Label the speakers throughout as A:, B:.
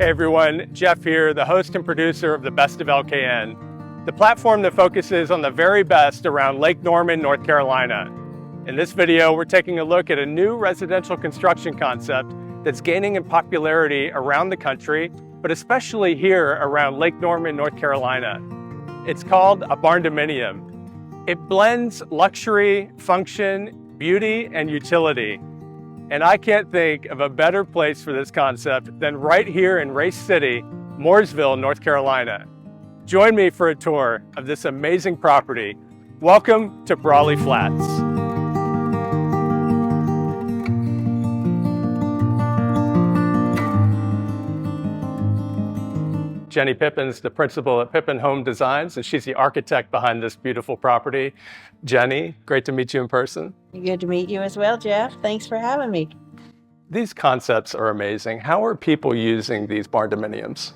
A: Hey everyone, Jeff here, the host and producer of the Best of LKN, the platform that focuses on the very best around Lake Norman, North Carolina. In this video, we're taking a look at a new residential construction concept that's gaining in popularity around the country, but especially here around Lake Norman, North Carolina. It's called a Barndominium. It blends luxury, function, beauty, and utility. And I can't think of a better place for this concept than right here in Race City, Mooresville, North Carolina. Join me for a tour of this amazing property. Welcome to Brawley Flats. Jenny Pippin's the principal at Pippin Home Designs, and she's the architect behind this beautiful property. Jenny, great to meet you in person.
B: Good to meet you as well, Jeff. Thanks for having me.
A: These concepts are amazing. How are people using these barndominiums?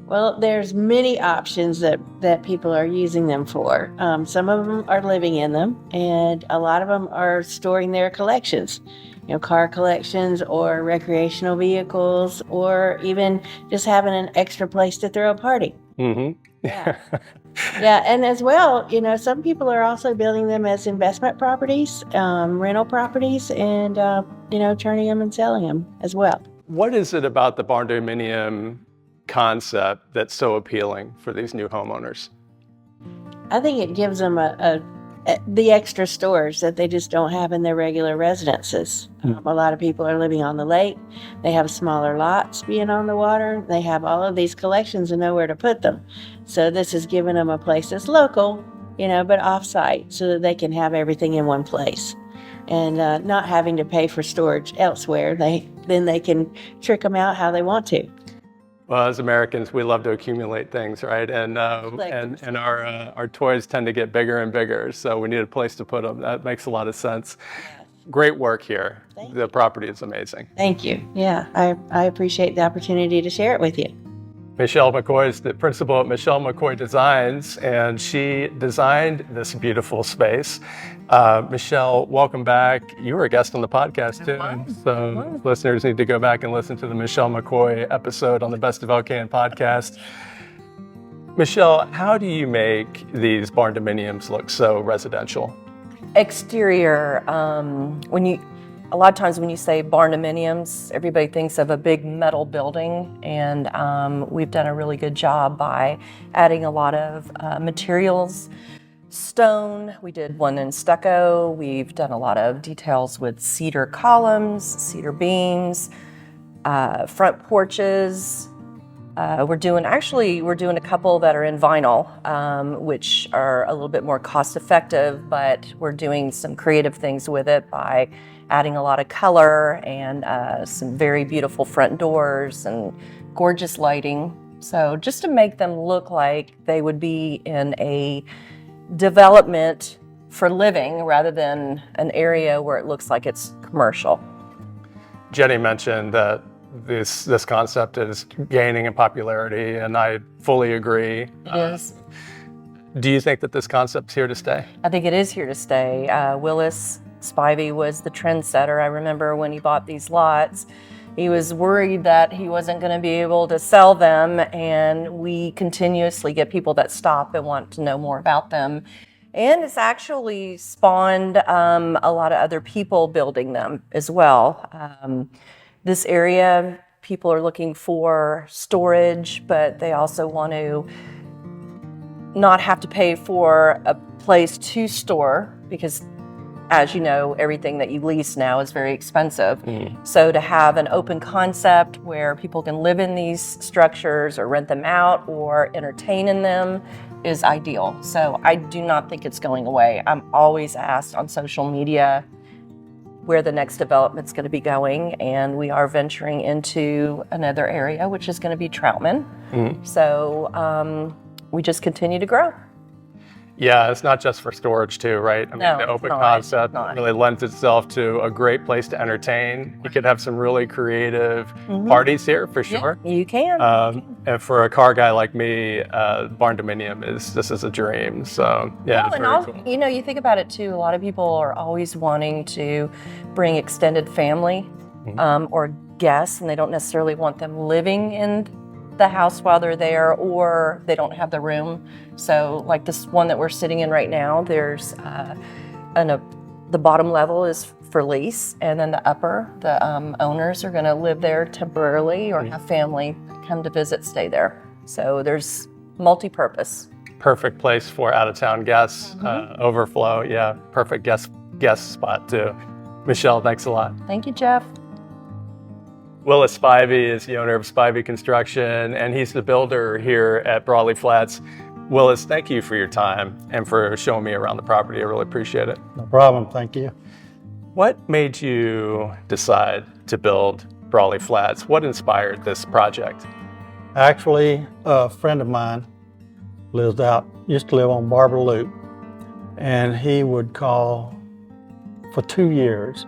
B: Well, there's many options that people are using them for. Some of them are living in them, and a lot of them are storing their collections. You know, car collections or recreational vehicles, or even just having an extra place to throw a party.
A: Mm-hmm.
B: Yeah. Yeah, and as well, you know, some people are also building them as investment properties, rental properties, and, you know, turning them and selling them as well.
A: What is it about the barndominium concept that's so appealing for these new homeowners?
B: I think it gives them the extra storage that they just don't have in their regular residences. A lot of people are living on the lake. They have smaller lots being on the water. They have all of these collections and nowhere to put them. So this is giving them a place that's local, you know, but off-site, so that they can have everything in one place and not having to pay for storage elsewhere. Then they can trick them out how they want to.
A: Well, as Americans, we love to accumulate things, right? And our toys tend to get bigger and bigger, so we need a place to put them. That makes a lot of sense. Great work here. The property is amazing.
B: Thank you. Yeah, I appreciate the opportunity to share it with you.
A: Michelle McCoy is the principal at McCoy Designs, and she designed this beautiful space. Michelle, welcome back. You were a guest on the podcast too, so listeners need to go back and listen to the Michelle McCoy episode on the Best of LKN podcast. Michelle, how do you make these barndominiums look so residential?
C: Exterior, a lot of times when you say barndominiums, everybody thinks of a big metal building, and we've done a really good job by adding a lot of materials. Stone, we did one in stucco. We've done a lot of details with cedar columns, cedar beams, front porches. We're doing a couple that are in vinyl, which are a little bit more cost effective, but we're doing some creative things with it by adding a lot of color and some very beautiful front doors and gorgeous lighting. So just to make them look like they would be in a development for living rather than an area where it looks like it's commercial. Jenny
A: mentioned that this concept is gaining in popularity, and I fully agree.
C: It is.
A: Do you think that this concept's here to stay?
C: I think it is here to stay. Willis Spivey was the trendsetter. I remember when he bought these lots, he was worried that he wasn't going to be able to sell them, and we continuously get people that stop and want to know more about them. And it's actually spawned a lot of other people building them as well. This area, people are looking for storage, but they also want to not have to pay for a place to store, because as you know, everything that you lease now is very expensive. So to have an open concept where people can live in these structures or rent them out or entertain in them is ideal. So I do not think it's going away. I'm always asked on social media where the next development's going to be going, and we are venturing into another area, which is going to be Troutman. So we just continue to grow.
A: Yeah, it's not just for storage too, right? I mean,
C: No,
A: the open
C: it's
A: concept
C: not.
A: really lends itself to a great place to entertain. You could have some really creative parties here for sure.
C: Yeah, you can.
A: And for a car guy like me, Barndominium this is a dream. So yeah, it's very cool.
C: You know, you think about it too, a lot of people are always wanting to bring extended family or guests and they don't necessarily want them living in the house while they're there, or they don't have the room. So like this one that we're sitting in right now, there's the bottom level is for lease, and then the upper, the owners are going to live there temporarily or have family come to visit, stay there. So there's multi-purpose.
A: Perfect place for out-of-town guests, overflow. Yeah, perfect guest spot too. Michelle, thanks a lot.
C: Thank you, Jeff.
A: Willis Spivey is the owner of Spivey Construction, and he's the builder here at Brawley Flats. Willis, thank you for your time and for showing me around the property. I really appreciate it.
D: No problem, thank you.
A: What made you decide to build Brawley Flats? What inspired this project?
D: Actually, a friend of mine used to live on Barber Loop, and he would call for 2 years,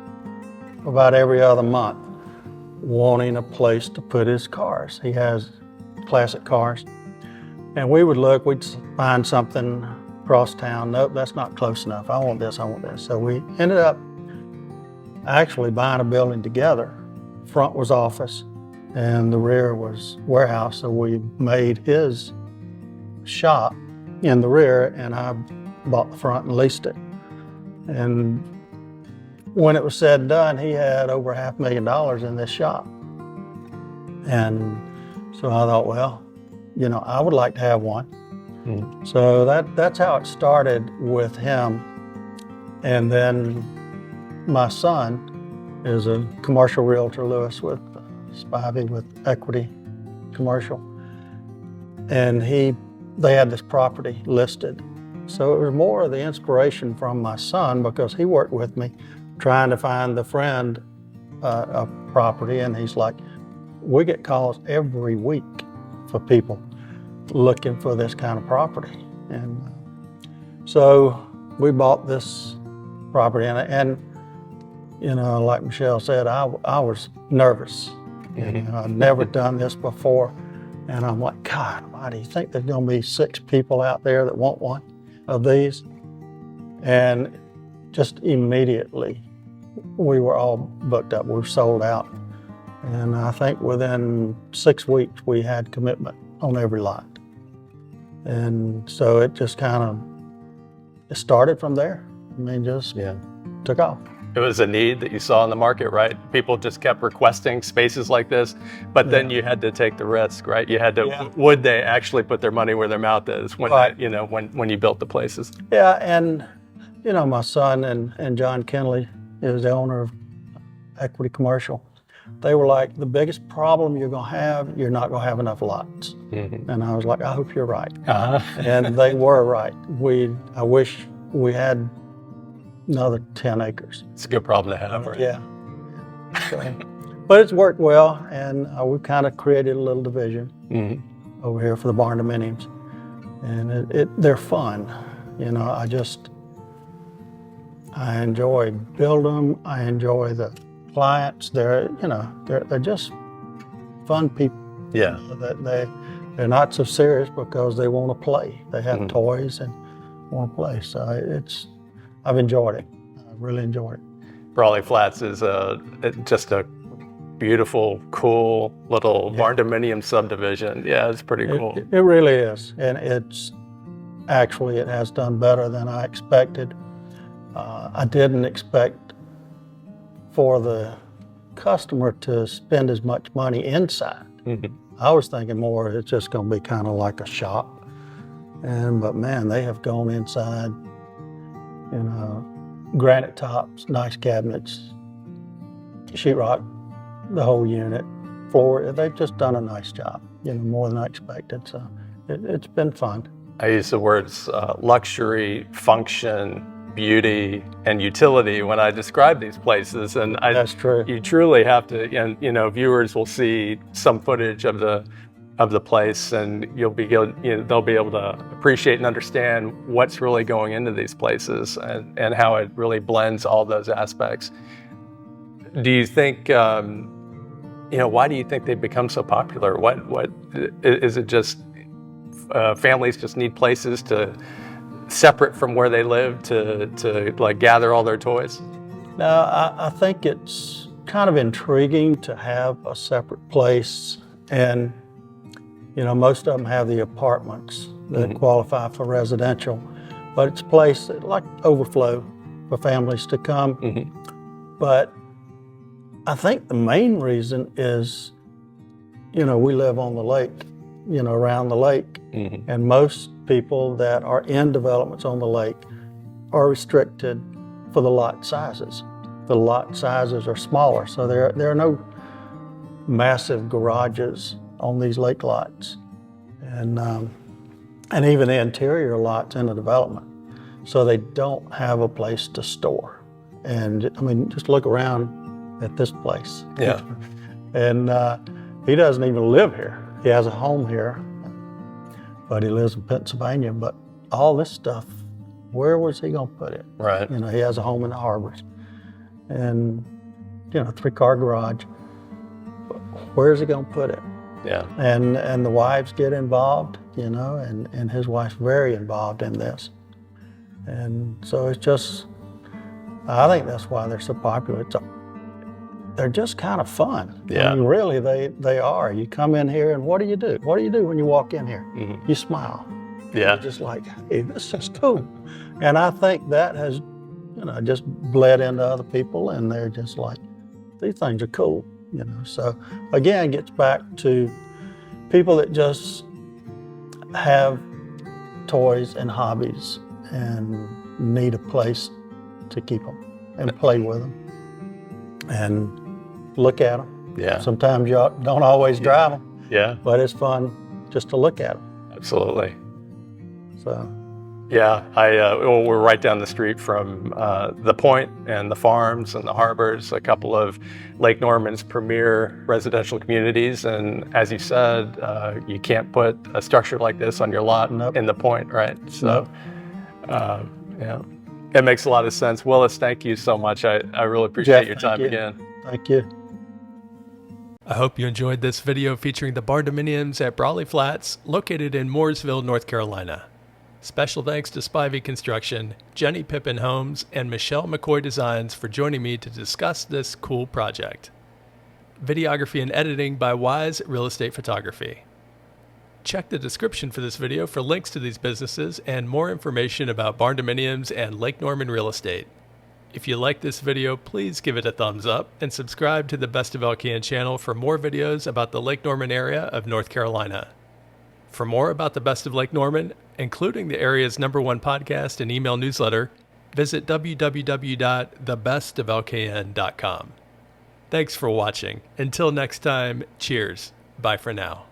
D: about every other month, wanting a place to put his cars. He has classic cars. And we would look, we'd find something across town. Nope, that's not close enough. I want this, I want this. So we ended up actually buying a building together. Front was office and the rear was warehouse. So we made his shop in the rear and I bought the front and leased it. And when it was said and done, he had over $500,000 in this shop. And so I thought, well, you know, I would like to have one. So that's how it started with him. And then my son is a commercial realtor, Lewis, with Spivey with Equity Commercial. And they had this property listed. So it was more of the inspiration from my son because he worked with me trying to find the friend a property, and he's like, we get calls every week for people looking for this kind of property. And so we bought this property, and you know, like Michelle said, I was nervous. You know, I'd never done this before, and I'm like, God, why do you think there's gonna be 6 people out there that want one of these? And just immediately, we were all booked up. We were sold out. And I think within 6 weeks, we had commitment on every lot. And so it just it started from there. I mean, just took off.
A: It was a need that you saw in the market, right? People just kept requesting spaces like this, but then you had to take the risk, right? You had to, would they actually put their money where their mouth is when, you know, when you built the places?
D: Yeah, and you know, my son and John Kenley is the owner of Equity Commercial. They were like, the biggest problem you're not gonna have enough lots. And I was like, I hope you're right. And they were right. I wish we had another 10 acres.
A: It's a good problem to have, right?
D: Yeah. So, but it's worked well, and we've kind of created a little division over here for the Barndominiums. And they're fun. You know, I enjoy building them. I enjoy the clients. They're just fun people.
A: Yeah.
D: They're not so serious because they want to play. They have toys and want to play. So I've enjoyed it. I really enjoyed it.
A: Brawley Flats is just a beautiful, cool little Barndominium subdivision. Yeah, it's pretty cool.
D: It really is, and it has done better than I expected. I didn't expect for the customer to spend as much money inside. I was thinking more it's just going to be kind of like a shop, but man, they have gone inside. You know, granite tops, nice cabinets, sheetrock, the whole unit, floor. They've just done a nice job. You know, more than I expected. So it's been fun.
A: I use the words luxury, function, beauty, and utility when I describe these places, and
D: that's true.
A: You truly have to, and you know, viewers will see some footage of the place, and they'll be able to appreciate and understand what's really going into these places and how it really blends all those aspects. Do you think, why do you think they've become so popular? What is it? Just families just need places to separate from where they live to like gather all their toys?
D: No, I think it's kind of intriguing to have a separate place. And, you know, most of them have the apartments that qualify for residential, but it's a place that, like overflow for families to come. But I think the main reason is, you know, we live on the lake, you know, around the lake, and most people that are in developments on the lake are restricted for the lot sizes. The lot sizes are smaller, so there are no massive garages on these lake lots, and even the interior lots in the development. So they don't have a place to store. And I mean, just look around at this place.
A: Yeah.
D: And he doesn't even live here. He has a home here, but he lives in Pennsylvania. But all this stuff, where was he gonna put it?
A: Right.
D: You know, he has a home in the harbors, and, you know, 3-car garage. Where's he gonna put it?
A: Yeah.
D: And the wives get involved, you know, and his wife's very involved in this. And so it's just, I think that's why they're so popular. They're just kind of fun.
A: Yeah.
D: I mean, really, they are. You come in here, and what do you do? What do you do when you walk in here? You smile.
A: Yeah.
D: You're just like, hey, this is cool. And I think that has, you know, just bled into other people, and they're just like, these things are cool, you know. So again, it gets back to people that just have toys and hobbies and need a place to keep them and play with them and look at them.
A: Yeah.
D: Sometimes you don't always drive them,
A: Yeah.
D: but it's fun just to look at them.
A: Absolutely.
D: So,
A: Yeah, well, we're right down the street from the Point and the farms and the harbors, a couple of Lake Norman's premier residential communities. And as you said, you can't put a structure like this on your lot in the Point, right? So, yeah, it makes a lot of sense. Willis, thank you so much. I really appreciate
D: Jeff,
A: your time again.
D: Thank you.
A: I hope you enjoyed this video featuring the Barndominiums at Brawley Flats, located in Mooresville, North Carolina. Special thanks to Spivey Construction, Jenny Pippin Homes, and Michelle McCoy Designs for joining me to discuss this cool project. Videography and editing by Wise Real Estate Photography. Check the description for this video for links to these businesses and more information about Barndominiums and Lake Norman Real Estate. If you like this video, please give it a thumbs up and subscribe to the Best of LKN channel for more videos about the Lake Norman area of North Carolina. For more about the Best of Lake Norman, including the area's #1 podcast and email newsletter, visit www.thebestoflkn.com. Thanks for watching. Until next time, cheers. Bye for now.